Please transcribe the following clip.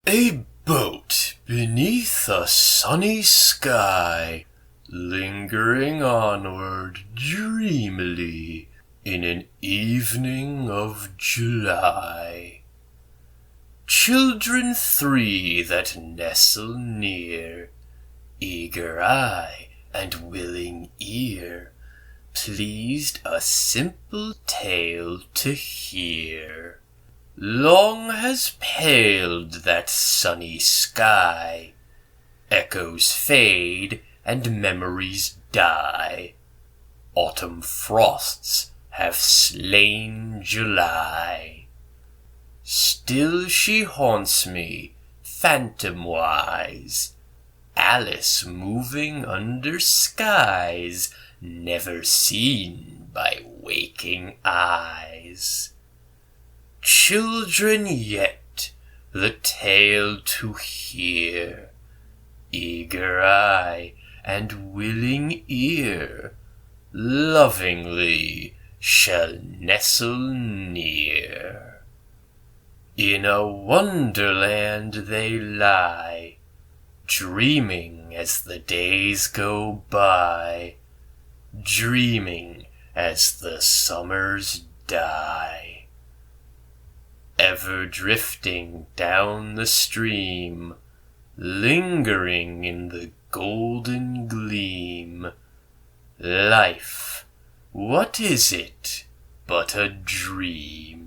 A boat beneath a sunny sky, lingering onward dreamily in an evening of July. Children three that nestle near, eager eye and willing ear, pleased a simple tale to hear. Long has paled that sunny sky, echoes fade and memories die. Autumn frosts have slain July. Still she haunts me, phantom-wise, Alice moving under skies never seen by waking eyes. Children yet, the tale to hear, eager eye and willing ear, lovingly shall nestle near. In a wonderland they lie, dreaming as the days go by, dreaming as the summers die. Ever drifting down the stream, lingering in the golden gleam. Life, what is it but a dream?